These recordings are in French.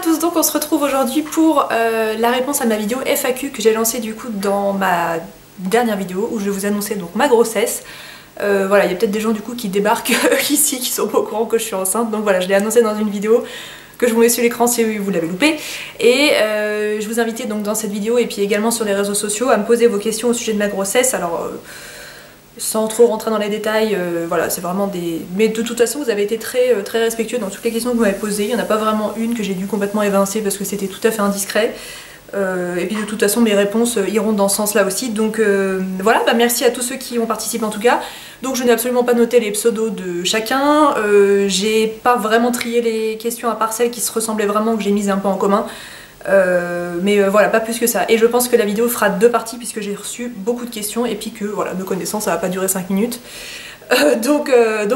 tous, donc on se retrouve aujourd'hui pour la réponse à ma vidéo FAQ que j'ai lancée du coup dans ma dernière vidéo où je vous annonçais donc ma grossesse. Voilà, il y a peut-être des gens du coup qui débarquent ici qui sont pas au courant que je suis enceinte, donc voilà, je l'ai annoncé dans une vidéo que je vous mets sur l'écran si vous l'avez loupé. Et je vous invitais donc dans cette vidéo et puis également sur les réseaux sociaux à me poser vos questions au sujet de ma grossesse. Alors sans trop rentrer dans les détails, voilà, c'est vraiment des... Mais de toute façon, vous avez été très respectueux dans toutes les questions que vous m'avez posées. Il n'y en a pas vraiment une que j'ai dû complètement évincer parce que c'était tout à fait indiscret. Et puis de toute façon, mes réponses iront dans ce sens-là aussi. Donc voilà, bah, merci à tous ceux qui ont participé en tout cas. Donc je n'ai absolument pas noté les pseudos de chacun. J'ai pas vraiment trié les questions à part celles qui se ressemblaient vraiment, que j'ai mises un peu en commun. Mais voilà, pas plus que ça. Et je pense que la vidéo fera deux parties puisque j'ai reçu beaucoup de questions et puis que, voilà, me connaissant, ça va pas durer 5 minutes. Donc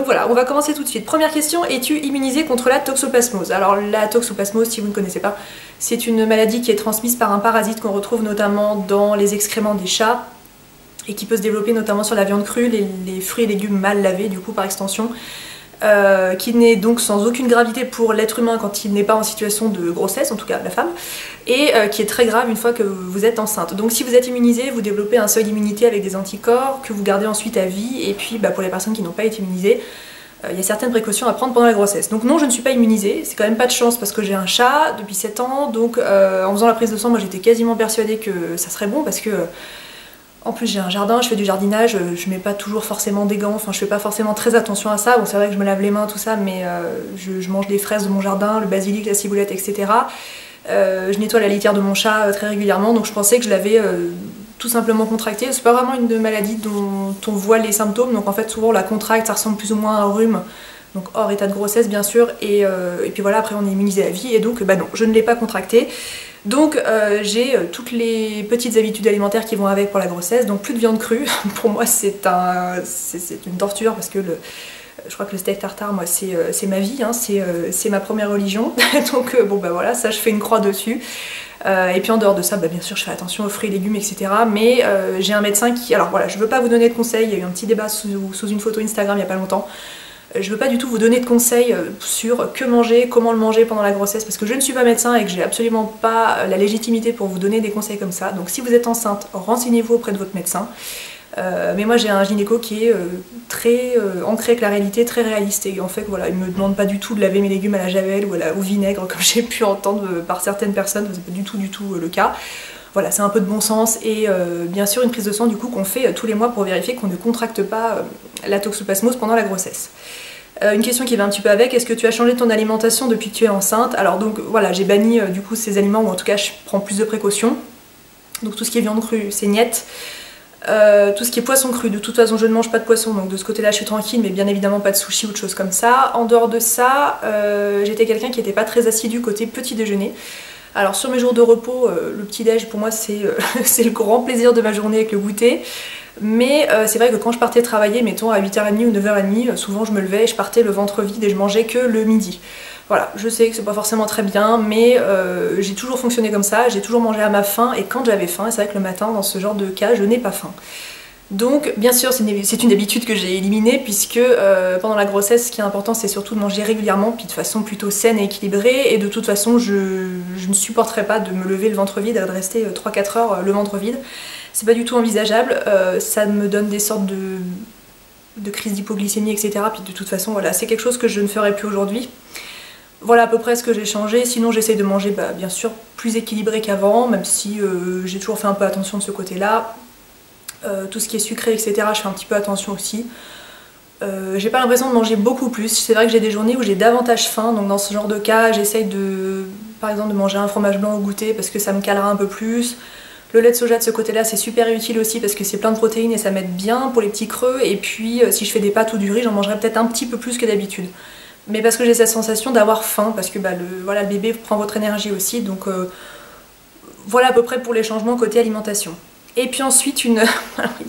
voilà, on va commencer tout de suite. Première question, es-tu immunisée contre la toxoplasmose? Alors la toxoplasmose, si vous ne connaissez pas, c'est une maladie qui est transmise par un parasite qu'on retrouve notamment dans les excréments des chats et qui peut se développer notamment sur la viande crue, les fruits et légumes mal lavés du coup par extension. Qui n'est donc sans aucune gravité pour l'être humain quand il n'est pas en situation de grossesse, en tout cas la femme, et qui est très grave une fois que vous êtes enceinte. Donc si vous êtes immunisé, vous développez un seuil d'immunité avec des anticorps que vous gardez ensuite à vie, et puis bah, pour les personnes qui n'ont pas été immunisées, il y a certaines précautions à prendre pendant la grossesse. Donc non, je ne suis pas immunisée, c'est quand même pas de chance parce que j'ai un chat depuis 7 ans, donc en faisant la prise de sang, moi j'étais quasiment persuadée que ça serait bon parce que en plus j'ai un jardin, je fais du jardinage, je mets pas toujours forcément des gants, enfin je fais pas forcément très attention à ça. Bon c'est vrai que je me lave les mains tout ça, mais je mange les fraises de mon jardin, le basilic, la ciboulette, etc. Je nettoie la litière de mon chat très régulièrement, donc je pensais que je l'avais tout simplement contracté. C'est pas vraiment une maladie dont on voit les symptômes, donc en fait souvent on la contracte, ça ressemble plus ou moins à un rhume, donc hors état de grossesse bien sûr, et puis voilà, après on est immunisé à vie, et donc bah non, je ne l'ai pas contracté. Donc j'ai toutes les petites habitudes alimentaires qui vont avec pour la grossesse, donc plus de viande crue. Pour moi c'est une torture parce que je crois que le steak tartare, moi c'est ma vie, hein, c'est ma première religion. Donc bon bah voilà, ça je fais une croix dessus. Et puis en dehors de ça, bah, bien sûr je fais attention aux fruits et légumes, etc. Mais j'ai un médecin qui... Alors voilà, je veux pas vous donner de conseils, il y a eu un petit débat sous une photo Instagram il y a pas longtemps. Je veux pas du tout vous donner de conseils sur que manger, comment le manger pendant la grossesse, parce que je ne suis pas médecin et que j'ai absolument pas la légitimité pour vous donner des conseils comme ça. Donc si vous êtes enceinte, renseignez-vous auprès de votre médecin. Mais moi j'ai un gynéco qui est très ancré avec la réalité, très réaliste, et en fait voilà, il me demande pas du tout de laver mes légumes à la javel ou au vinaigre comme j'ai pu entendre par certaines personnes, c'est pas du tout le cas. Voilà, c'est un peu de bon sens, et bien sûr une prise de sang du coup qu'on fait tous les mois pour vérifier qu'on ne contracte pas la toxoplasmose pendant la grossesse. Une question qui va un petit peu avec, est-ce que tu as changé ton alimentation depuis que tu es enceinte? Alors donc voilà, j'ai banni du coup ces aliments, ou en tout cas je prends plus de précautions. Donc tout ce qui est viande crue, c'est niet. Tout ce qui est poisson cru, de toute façon je ne mange pas de poisson, donc de ce côté là je suis tranquille, mais bien évidemment pas de sushi ou de choses comme ça. En dehors de ça, j'étais quelqu'un qui n'était pas très assidu côté petit déjeuner. Alors sur mes jours de repos, le petit déj pour moi c'est le grand plaisir de ma journée avec le goûter. Mais c'est vrai que quand je partais travailler, mettons à 8h30 ou 9h30, souvent je me levais et je partais le ventre vide et je mangeais que le midi. Voilà, je sais que c'est pas forcément très bien, mais j'ai toujours fonctionné comme ça, j'ai toujours mangé à ma faim, et quand j'avais faim, et c'est vrai que le matin, dans ce genre de cas, je n'ai pas faim. Donc bien sûr c'est une habitude que j'ai éliminée, puisque pendant la grossesse ce qui est important c'est surtout de manger régulièrement, puis de façon plutôt saine et équilibrée, et de toute façon je ne supporterais pas de me lever le ventre vide et de rester 3-4 heures le ventre vide. C'est pas du tout envisageable, ça me donne des sortes de crises d'hypoglycémie, etc. Puis de toute façon voilà, c'est quelque chose que je ne ferai plus aujourd'hui. Voilà à peu près ce que j'ai changé, sinon j'essaye de manger bah, bien sûr plus équilibré qu'avant, même si j'ai toujours fait un peu attention de ce côté-là. Tout ce qui est sucré, etc. je fais un petit peu attention aussi. J'ai pas l'impression de manger beaucoup plus, c'est vrai que j'ai des journées où j'ai davantage faim, donc dans ce genre de cas j'essaye par exemple de manger un fromage blanc au goûter parce que ça me calera un peu plus. Le lait de soja de ce côté-là c'est super utile aussi parce que c'est plein de protéines et ça m'aide bien pour les petits creux, et puis si je fais des pâtes ou du riz j'en mangerai peut-être un petit peu plus que d'habitude. Mais parce que j'ai cette sensation d'avoir faim, parce que bah, voilà, le bébé prend votre énergie aussi, donc voilà à peu près pour les changements côté alimentation. Et puis ensuite une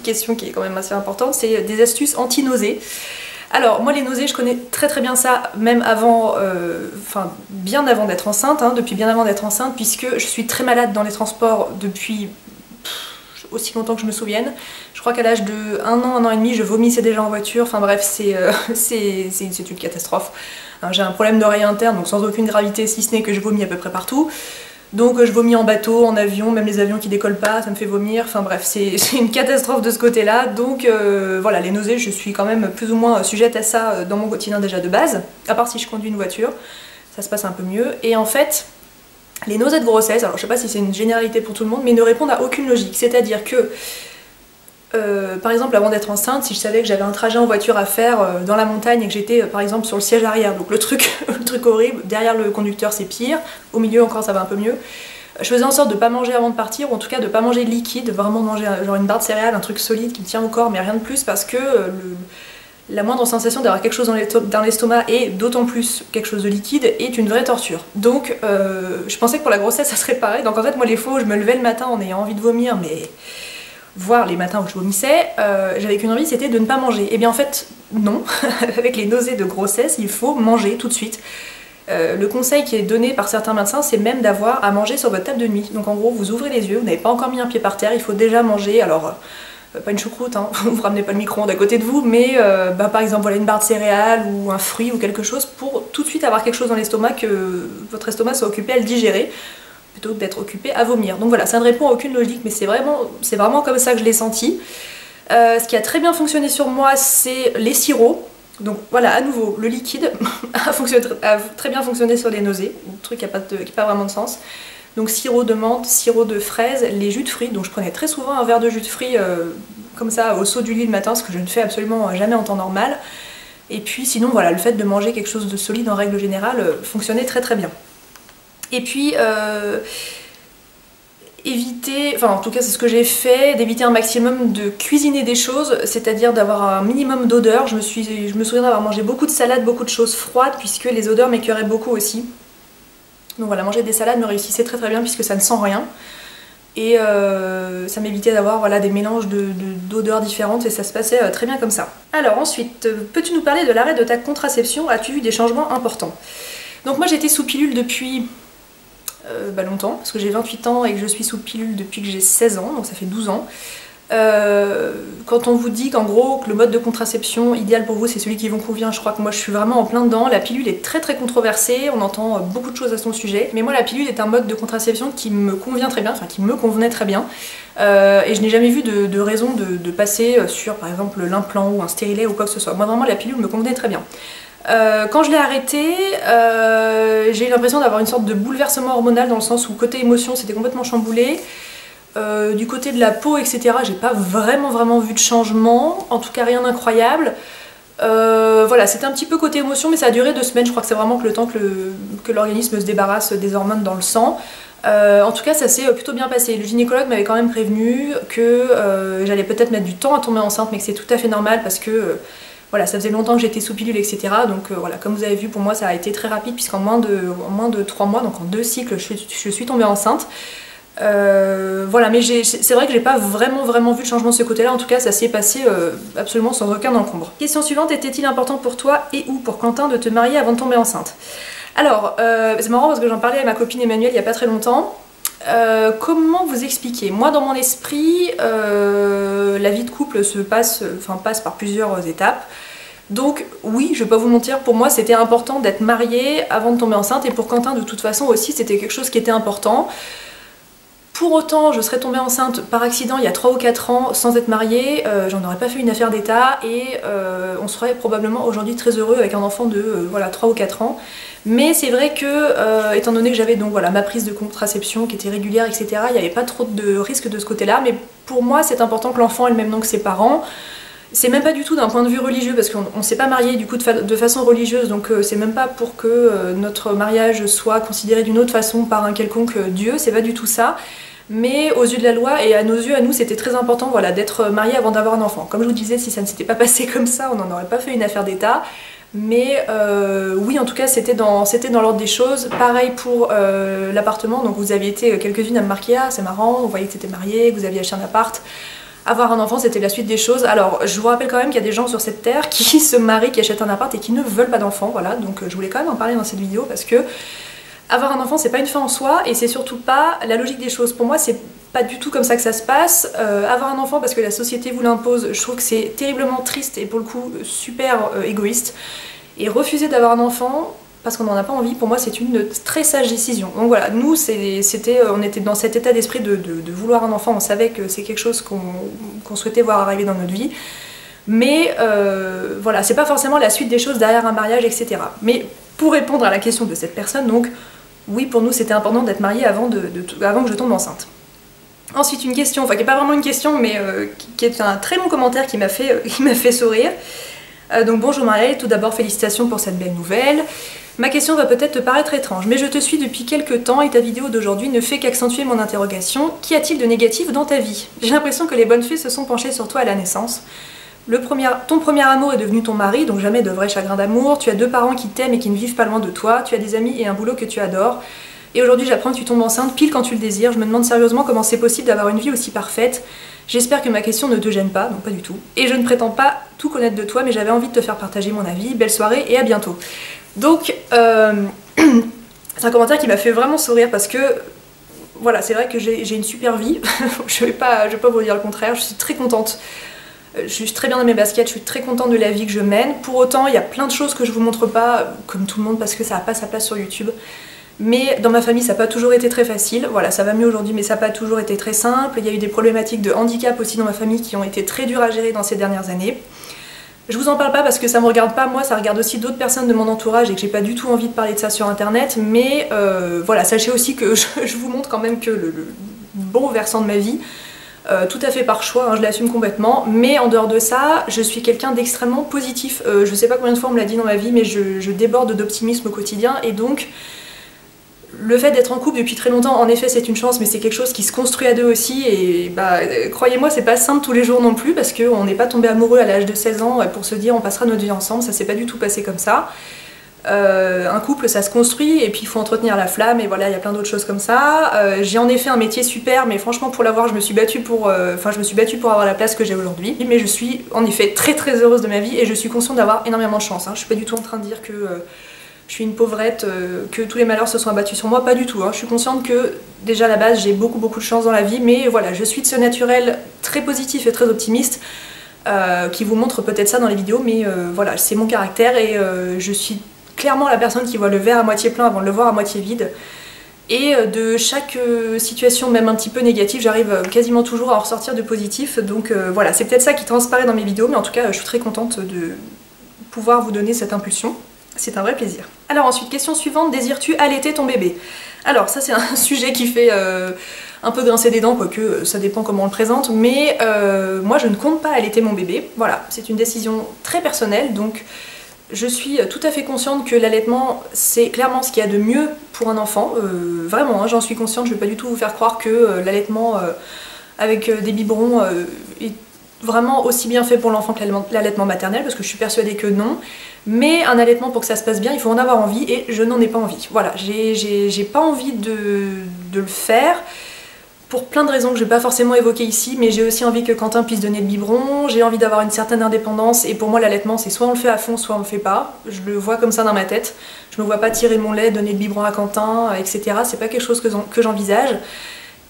question qui est quand même assez importante, c'est des astuces anti-nausées. Alors moi les nausées je connais très bien ça, même avant, enfin bien avant d'être enceinte, hein, depuis bien avant d'être enceinte, puisque je suis très malade dans les transports depuis aussi longtemps que je me souvienne. Je crois qu'à l'âge de 1 an et demi, je vomissais déjà en voiture. Enfin bref, c'est une catastrophe. J'ai un problème d'oreille interne, donc sans aucune gravité, si ce n'est que je vomis à peu près partout. Donc je vomis en bateau, en avion, même les avions qui décollent pas, ça me fait vomir. Enfin bref, c'est une catastrophe de ce côté-là. Donc voilà, les nausées, je suis quand même plus ou moins sujette à ça dans mon quotidien déjà de base. À part si je conduis une voiture, ça se passe un peu mieux. Et en fait, les nausées de grossesse, alors je sais pas si c'est une généralité pour tout le monde, mais ne répondent à aucune logique. C'est-à-dire que, par exemple, avant d'être enceinte, si je savais que j'avais un trajet en voiture à faire dans la montagne et que j'étais par exemple sur le siège arrière, donc le truc horrible, derrière le conducteur c'est pire, au milieu encore ça va un peu mieux, je faisais en sorte de pas manger avant de partir, ou en tout cas de pas manger liquide, vraiment manger genre une barre de céréales, un truc solide qui me tient au corps, mais rien de plus, parce que la moindre sensation d'avoir quelque chose dans l'estomac, et d'autant plus quelque chose de liquide, est une vraie torture. Donc je pensais que pour la grossesse ça serait pareil, donc en fait moi les fois où je me levais le matin en ayant envie de vomir, mais voire les matins où je vomissais, j'avais qu'une envie, c'était de ne pas manger. Et bien en fait, non, avec les nausées de grossesse, il faut manger tout de suite. Le conseil qui est donné par certains médecins, c'est même d'avoir à manger sur votre table de nuit. Donc en gros, vous ouvrez les yeux, vous n'avez pas encore mis un pied par terre, il faut déjà manger, alors pas une choucroute, hein, vous ramenez pas le micro-ondes à côté de vous, mais par exemple voilà, une barre de céréales ou un fruit ou quelque chose pour tout de suite avoir quelque chose dans l'estomac, que votre estomac soit occupé à le digérer, plutôt que d'être occupé à vomir. Donc voilà, ça ne répond à aucune logique, mais c'est vraiment comme ça que je l'ai senti. Ce qui a très bien fonctionné sur moi, c'est les sirops. Donc voilà, à nouveau, le liquide a très bien fonctionné sur les nausées, un truc qui n'a pas vraiment de sens. Donc sirop de menthe, sirop de fraise, les jus de fruits, donc je prenais très souvent un verre de jus de fruits comme ça au saut du lit le matin, ce que je ne fais absolument jamais en temps normal. Et puis sinon voilà, le fait de manger quelque chose de solide en règle générale fonctionnait très très bien. Et puis éviter, enfin en tout cas c'est ce que j'ai fait, d'éviter un maximum de cuisiner des choses, c'est-à-dire d'avoir un minimum d'odeur. Je me souviens d'avoir mangé beaucoup de salades, beaucoup de choses froides, puisque les odeurs m'écœuraient beaucoup aussi. Donc voilà, manger des salades me réussissait très très bien puisque ça ne sent rien. Et ça m'évitait d'avoir voilà, des mélanges d'odeurs différentes, et ça se passait très bien comme ça. Alors ensuite, peux-tu nous parler de l'arrêt de ta contraception? As-tu vu des changements importants? Donc moi j'étais sous pilule depuis longtemps, parce que j'ai 28 ans et que je suis sous pilule depuis que j'ai 16 ans, donc ça fait 12 ans. Quand on vous dit qu'en gros que le mode de contraception idéal pour vous c'est celui qui vous convient, je crois que moi je suis vraiment en plein dedans. La pilule est très très controversée, on entend beaucoup de choses à son sujet, mais moi la pilule est un mode de contraception qui me convient très bien, enfin qui me convenait très bien, et je n'ai jamais vu de raison de passer sur par exemple l'implant ou un stérilet ou quoi que ce soit. Moi vraiment la pilule me convenait très bien. Quand je l'ai arrêté, j'ai eu l'impression d'avoir une sorte de bouleversement hormonal, dans le sens où côté émotion c'était complètement chamboulé. Du côté de la peau, etc., j'ai pas vraiment vu de changement, en tout cas rien d'incroyable. Voilà, c'était un petit peu côté émotion, mais ça a duré 2 semaines, je crois que c'est vraiment que le temps que l'organisme se débarrasse des hormones dans le sang. En tout cas, ça s'est plutôt bien passé. Le gynécologue m'avait quand même prévenu que j'allais peut-être mettre du temps à tomber enceinte, mais que c'est tout à fait normal parce que voilà, ça faisait longtemps que j'étais sous pilule, etc. Donc voilà, comme vous avez vu, pour moi ça a été très rapide, puisqu'en moins de 3 mois, donc en 2 cycles, je suis tombée enceinte. Voilà, mais c'est vrai que j'ai pas vraiment vu de changement de ce côté-là. En tout cas, ça s'est passé absolument sans aucun encombre. Question suivante: était-il important pour toi et ou pour Quentin de te marier avant de tomber enceinte? Alors, c'est marrant parce que j'en parlais à ma copine Emmanuelle il y a pas très longtemps. Comment vous expliquer? Moi, dans mon esprit, la vie de couple passe par plusieurs étapes. Donc oui, je vais pas vous mentir, pour moi c'était important d'être mariée avant de tomber enceinte, et pour Quentin de toute façon aussi c'était quelque chose qui était important. Pour autant, je serais tombée enceinte par accident il y a 3 ou 4 ans sans être mariée, j'en aurais pas fait une affaire d'état, et on serait probablement aujourd'hui très heureux avec un enfant de voilà, 3 ou 4 ans. Mais c'est vrai que, étant donné que j'avais donc voilà, ma prise de contraception qui était régulière, etc., il n'y avait pas trop de risque de ce côté-là, mais pour moi c'est important que l'enfant ait le même nom que ses parents. C'est même pas du tout d'un point de vue religieux, parce qu'on ne s'est pas marié du coup de façon religieuse, donc c'est même pas pour que notre mariage soit considéré d'une autre façon par un quelconque dieu, c'est pas du tout ça. Mais aux yeux de la loi et à nos yeux, à nous, c'était très important voilà, d'être marié avant d'avoir un enfant. Comme je vous disais, si ça ne s'était pas passé comme ça, on n'en aurait pas fait une affaire d'état. Mais oui, en tout cas, c'était dans l'ordre des choses. Pareil pour l'appartement, donc vous aviez été quelques-unes à me marquer: ah c'est marrant, on voyait que tu étais mariée, que vous aviez acheté un appart. Avoir un enfant, c'était la suite des choses. Alors, je vous rappelle quand même qu'il y a des gens sur cette terre qui se marient, qui achètent un appart et qui ne veulent pas d'enfant, voilà. Donc je voulais quand même en parler dans cette vidéo, parce que avoir un enfant, c'est pas une fin en soi, et c'est surtout pas la logique des choses. Pour moi, c'est pas du tout comme ça que ça se passe. Avoir un enfant parce que la société vous l'impose, je trouve que c'est terriblement triste et pour le coup super égoïste. Et refuser d'avoir un enfant parce qu'on n'en a pas envie, pour moi c'est une très sage décision. Donc voilà, nous on était dans cet état d'esprit de vouloir un enfant, on savait que c'est quelque chose qu'on souhaitait voir arriver dans notre vie. Mais voilà, c'est pas forcément la suite des choses derrière un mariage, etc. Mais pour répondre à la question de cette personne, donc oui, pour nous c'était important d'être mariés avant que je tombe enceinte. Ensuite, une question, enfin qui n'est pas vraiment une question, mais qui est un très long commentaire qui m'a fait sourire. Donc bonjour Marielle, tout d'abord félicitations pour cette belle nouvelle. Ma question va peut-être te paraître étrange, mais je te suis depuis quelques temps et ta vidéo d'aujourd'hui ne fait qu'accentuer mon interrogation. Qu'y a-t-il de négatif dans ta vie? J'ai l'impression que les bonnes fées se sont penchées sur toi à la naissance. Ton premier amour est devenu ton mari, donc jamais de vrai chagrin d'amour. Tu as 2 parents qui t'aiment et qui ne vivent pas loin de toi. Tu as des amis et un boulot que tu adores. Et aujourd'hui j'apprends que tu tombes enceinte pile quand tu le désires. Je me demande sérieusement comment c'est possible d'avoir une vie aussi parfaite. J'espère que ma question ne te gêne pas, donc pas du tout. Et je ne prétends pas tout connaître de toi, mais j'avais envie de te faire partager mon avis. Belle soirée et à bientôt. Donc, c'est un commentaire qui m'a fait vraiment sourire parce que, voilà, c'est vrai que j'ai une super vie. je vais pas vous dire le contraire, je suis très contente. Je suis très bien dans mes baskets, je suis très contente de la vie que je mène. Pour autant, il y a plein de choses que je vous montre pas, comme tout le monde, parce que ça n'a pas sa place sur YouTube. Mais dans ma famille ça n'a pas toujours été très facile, voilà ça va mieux aujourd'hui mais ça n'a pas toujours été très simple, il y a eu des problématiques de handicap aussi dans ma famille qui ont été très dures à gérer dans ces dernières années. Je vous en parle pas parce que ça me regarde pas moi, ça regarde aussi d'autres personnes de mon entourage et que j'ai pas du tout envie de parler de ça sur internet, mais voilà, sachez aussi que je vous montre quand même que le bon versant de ma vie, tout à fait par choix, hein, je l'assume complètement, mais en dehors de ça, je suis quelqu'un d'extrêmement positif, je sais pas combien de fois on me l'a dit dans ma vie, mais je déborde d'optimisme au quotidien et donc le fait d'être en couple depuis très longtemps, en effet c'est une chance, mais c'est quelque chose qui se construit à deux aussi, et bah croyez-moi c'est pas simple tous les jours non plus, parce qu'on n'est pas tombé amoureux à l'âge de 16 ans pour se dire on passera notre vie ensemble, ça s'est pas du tout passé comme ça. Un couple ça se construit, et puis il faut entretenir la flamme, et voilà il y a plein d'autres choses comme ça. J'ai en effet un métier super, mais franchement pour l'avoir je me suis battue pour avoir la place que j'ai aujourd'hui, mais je suis en effet très très heureuse de ma vie, et je suis consciente d'avoir énormément de chance, hein. Je suis pas du tout en train de dire que je suis une pauvrette, que tous les malheurs se sont abattus sur moi, pas du tout, hein. Je suis consciente que déjà à la base j'ai beaucoup de chance dans la vie, mais voilà, je suis de ce naturel très positif et très optimiste qui vous montre peut-être ça dans les vidéos, mais voilà, c'est mon caractère et je suis clairement la personne qui voit le verre à moitié plein avant de le voir à moitié vide. Et de chaque situation, même un petit peu négative, j'arrive quasiment toujours à en ressortir de positif, donc voilà, c'est peut-être ça qui transparaît dans mes vidéos, mais en tout cas je suis très contente de pouvoir vous donner cette impulsion. C'est un vrai plaisir. Alors ensuite, question suivante, désires-tu allaiter ton bébé? Alors ça c'est un sujet qui fait un peu grincer des dents, quoique ça dépend comment on le présente, mais moi je ne compte pas allaiter mon bébé, voilà, c'est une décision très personnelle, donc je suis tout à fait consciente que l'allaitement c'est clairement ce qu'il y a de mieux pour un enfant, vraiment, hein, j'en suis consciente, je ne vais pas du tout vous faire croire que l'allaitement avec des biberons est vraiment aussi bien fait pour l'enfant que l'allaitement maternel, parce que je suis persuadée que non. Mais un allaitement, pour que ça se passe bien, il faut en avoir envie, et je n'en ai pas envie. Voilà, j'ai pas envie de le faire, pour plein de raisons que je vais pas forcément évoquer ici, mais j'ai aussi envie que Quentin puisse donner le biberon, j'ai envie d'avoir une certaine indépendance, et pour moi l'allaitement c'est soit on le fait à fond, soit on le fait pas. Je le vois comme ça dans ma tête, je me vois pas tirer mon lait, donner le biberon à Quentin, etc. C'est pas quelque chose que j'envisage.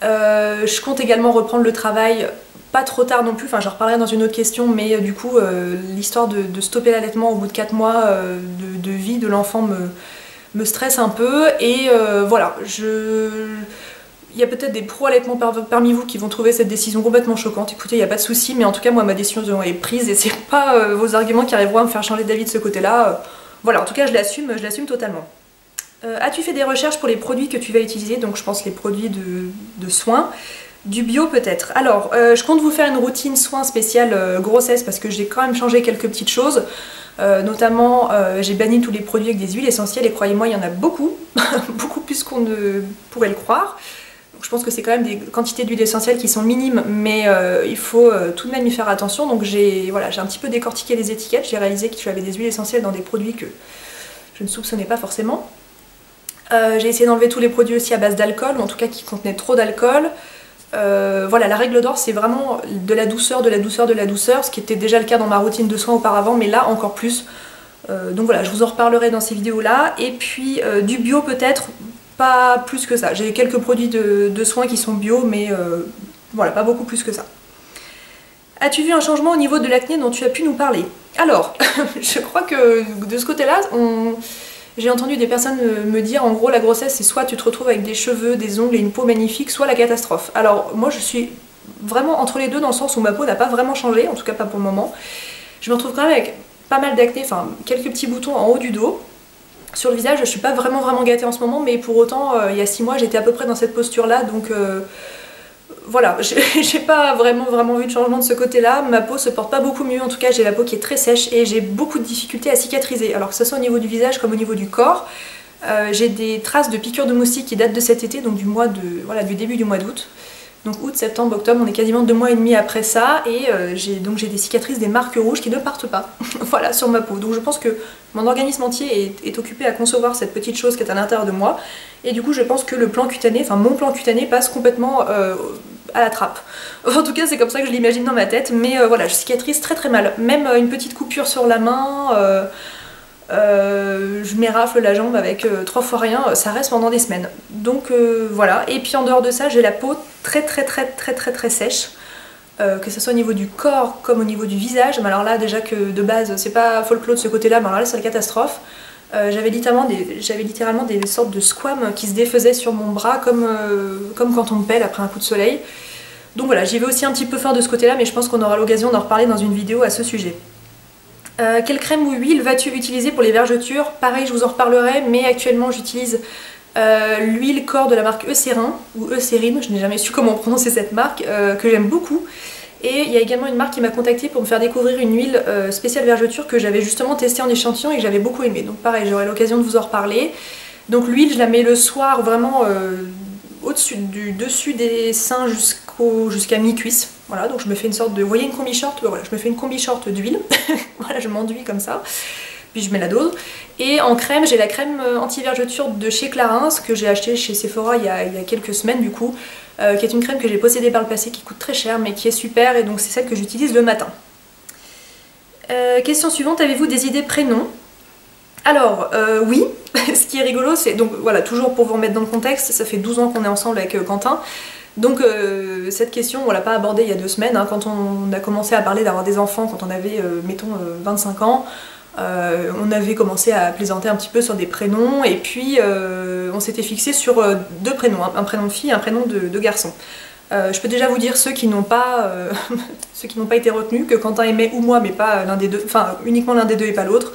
Je compte également reprendre le travail pas trop tard non plus, enfin j'en reparlerai dans une autre question, mais du coup l'histoire de stopper l'allaitement au bout de 4 mois de vie de l'enfant me stresse un peu, et voilà, il y a peut-être des pro-allaitements parmi vous qui vont trouver cette décision complètement choquante, écoutez, il n'y a pas de souci, mais en tout cas moi ma décision est prise, et c'est pas vos arguments qui arriveront à me faire changer d'avis de ce côté-là, voilà, en tout cas je l'assume totalement. As-tu fait des recherches pour les produits que tu vas utiliser, donc je pense les produits de soins? Du bio peut-être. Alors, je compte vous faire une routine soins spéciale grossesse parce que j'ai quand même changé quelques petites choses. Notamment, j'ai banni tous les produits avec des huiles essentielles et croyez-moi, il y en a beaucoup, beaucoup plus qu'on ne pourrait le croire. Donc, je pense que c'est quand même des quantités d'huiles essentielles qui sont minimes, mais il faut tout de même y faire attention. Donc voilà, j'ai un petit peu décortiqué les étiquettes, j'ai réalisé que j'avais des huiles essentielles dans des produits que je ne soupçonnais pas forcément. J'ai essayé d'enlever tous les produits aussi à base d'alcool, ou en tout cas qui contenaient trop d'alcool. Voilà, la règle d'or c'est vraiment de la douceur, ce qui était déjà le cas dans ma routine de soins auparavant, mais là encore plus. Donc voilà, je vous en reparlerai dans ces vidéos là. Et puis du bio peut-être, pas plus que ça. J'ai quelques produits de soins qui sont bio, mais voilà, pas beaucoup plus que ça. As-tu vu un changement au niveau de l'acné dont tu as pu nous parler? Alors, je crois que de ce côté-là, j'ai entendu des personnes me dire en gros la grossesse c'est soit tu te retrouves avec des cheveux, des ongles et une peau magnifique, soit la catastrophe. Alors moi je suis vraiment entre les deux dans le sens où ma peau n'a pas vraiment changé, en tout cas pas pour le moment. Je me retrouve quand même avec pas mal d'acné, enfin quelques petits boutons en haut du dos. Sur le visage je suis pas vraiment gâtée en ce moment, mais pour autant il y a 6 mois j'étais à peu près dans cette posture là, donc voilà, j'ai pas vraiment vu de changement de ce côté-là. Ma peau se porte pas beaucoup mieux, en tout cas j'ai la peau qui est très sèche et j'ai beaucoup de difficultés à cicatriser. Alors que ce soit au niveau du visage comme au niveau du corps, j'ai des traces de piqûres de moustiques qui datent de cet été, donc du début du mois d'août. Donc août, septembre, octobre, on est quasiment 2 mois et demi après ça, et j'ai des cicatrices, des marques rouges qui ne partent pas, voilà, sur ma peau. Donc je pense que mon organisme entier est occupé à concevoir cette petite chose qui est à l'intérieur de moi, et du coup je pense que le plan cutané, enfin mon plan cutané passe complètement à la trappe. En tout cas c'est comme ça que je l'imagine dans ma tête, mais voilà, je cicatrise très mal. Même une petite coupure sur la main, je m'érafle la jambe avec 3 fois rien, ça reste pendant des semaines. Donc voilà, et puis en dehors de ça j'ai la peau très sèche, que ce soit au niveau du corps comme au niveau du visage. Mais alors là déjà que de base c'est pas folklore de ce côté là, mais alors là c'est la catastrophe. J'avais littéralement des sortes de squames qui se défaisaient sur mon bras comme quand on me pèle après un coup de soleil. Donc voilà, j'y vais aussi un petit peu fort de ce côté là, mais je pense qu'on aura l'occasion d'en reparler dans une vidéo à ce sujet. Quelle crème ou huile vas-tu utiliser pour les vergetures? Pareil, je vous en reparlerai, mais actuellement j'utilise l'huile corps de la marque Eucérin, ou Eucérine, je n'ai jamais su comment prononcer cette marque, que j'aime beaucoup. Et il y a également une marque qui m'a contactée pour me faire découvrir une huile spéciale vergeture que j'avais justement testée en échantillon et que j'avais beaucoup aimé. Donc pareil, j'aurai l'occasion de vous en reparler. Donc l'huile, je la mets le soir vraiment au-dessus du dessus des seins jusqu'à mi-cuisse. Voilà, donc je me fais une sorte de... Vous voyez une combi short? Voilà, je me fais une combi short d'huile. Voilà, je m'enduis comme ça. Puis je mets la dose. Et en crème, j'ai la crème anti-vergeture de chez Clarins que j'ai acheté chez Sephora il y a quelques semaines du coup, qui est une crème que j'ai possédée par le passé, qui coûte très cher mais qui est super, et donc c'est celle que j'utilise le matin. Question suivante, avez-vous des idées prénoms? Alors oui, ce qui est rigolo c'est, donc voilà, toujours pour vous remettre dans le contexte, ça fait 12 ans qu'on est ensemble avec Quentin. Donc cette question on l'a pas abordée il y a 2 semaines, hein, quand on a commencé à parler d'avoir des enfants, quand on avait mettons 25 ans. On avait commencé à plaisanter un petit peu sur des prénoms, et puis on s'était fixé sur 2 prénoms, un prénom de fille et un prénom de garçon. Je peux déjà vous dire ceux qui n'ont pas été retenus, que Quentin aimait ou moi, mais pas l'un des deux, enfin uniquement l'un des deux et pas l'autre.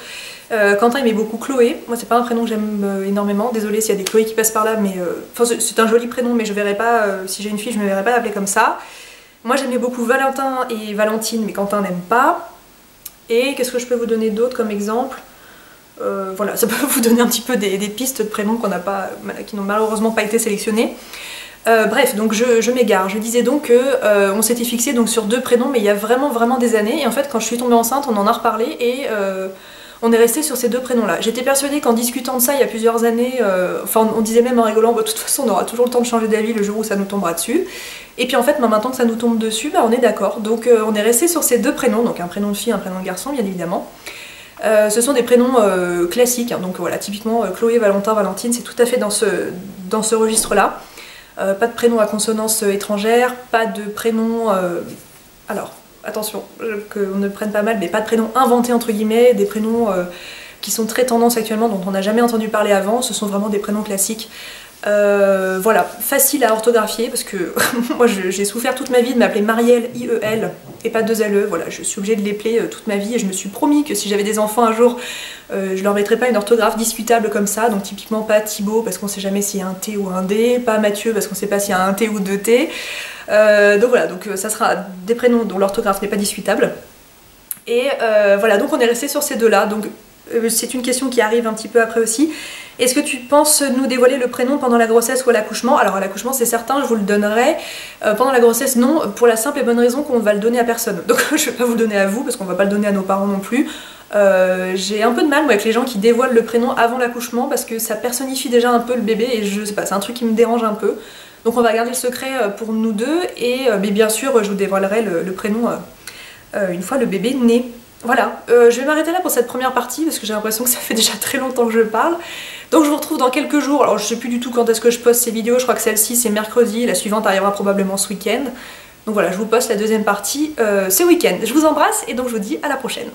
Quentin aimait beaucoup Chloé, moi c'est pas un prénom que j'aime énormément, désolée s'il y a des Chloé qui passent par là, mais c'est un joli prénom, mais je verrais pas, si j'ai une fille je me verrais pas l'appeler comme ça. Moi j'aimais beaucoup Valentin et Valentine, mais Quentin n'aime pas. Et qu'est-ce que je peux vous donner d'autre comme exemple? Voilà, ça peut vous donner un petit peu des pistes de prénoms qui n'ont malheureusement pas été sélectionnés. Bref, donc je m'égare. Je disais donc que on s'était fixé donc sur 2 prénoms, mais il y a vraiment des années. Et en fait, quand je suis tombée enceinte, on en a reparlé et on est resté sur ces 2 prénoms-là. J'étais persuadée qu'en discutant de ça il y a plusieurs années, enfin on disait même en rigolant, bah, de toute façon on aura toujours le temps de changer d'avis le jour où ça nous tombera dessus. Et puis en fait, maintenant que ça nous tombe dessus, bah, on est d'accord. Donc on est resté sur ces 2 prénoms, donc un prénom de fille, un prénom de garçon, bien évidemment. Ce sont des prénoms classiques, hein, donc voilà, typiquement Chloé, Valentin, Valentine, c'est tout à fait dans ce registre-là. Pas de prénom à consonance étrangère, pas de prénom... alors, attention, qu'on ne prenne pas mal, mais pas de prénoms inventés entre guillemets, des prénoms qui sont très tendance actuellement, dont on n'a jamais entendu parler avant, ce sont vraiment des prénoms classiques. Voilà, facile à orthographier parce que moi j'ai souffert toute ma vie de m'appeler Marielle IEL et pas 2 LE, voilà, je suis obligée de l'épeler toute ma vie et je me suis promis que si j'avais des enfants un jour, je leur mettrais pas une orthographe discutable comme ça, donc typiquement pas Thibaut parce qu'on sait jamais s'il y a un T ou un D, pas Mathieu parce qu'on sait pas s'il y a un T ou 2 T, donc voilà, donc ça sera des prénoms dont l'orthographe n'est pas discutable. Et voilà, donc on est resté sur ces 2 là, donc c'est une question qui arrive un petit peu après aussi. Est-ce que tu penses nous dévoiler le prénom pendant la grossesse ou à l'accouchement? Alors à l'accouchement c'est certain, je vous le donnerai. Pendant la grossesse non, pour la simple et bonne raison qu'on ne va le donner à personne. Donc je vais pas vous le donner à vous parce qu'on va pas le donner à nos parents non plus. J'ai un peu de mal moi, avec les gens qui dévoilent le prénom avant l'accouchement parce que ça personnifie déjà un peu le bébé et je sais pas, c'est un truc qui me dérange un peu. Donc on va garder le secret pour nous deux et mais bien sûr je vous dévoilerai le prénom une fois le bébé né. Voilà, je vais m'arrêter là pour cette première partie parce que j'ai l'impression que ça fait déjà très longtemps que je parle. Donc je vous retrouve dans quelques jours, alors je sais plus du tout quand est-ce que je poste ces vidéos, je crois que celle-ci c'est mercredi, la suivante arrivera probablement ce week-end. Donc voilà, je vous poste la deuxième partie ce week-end. Je vous embrasse et donc je vous dis à la prochaine.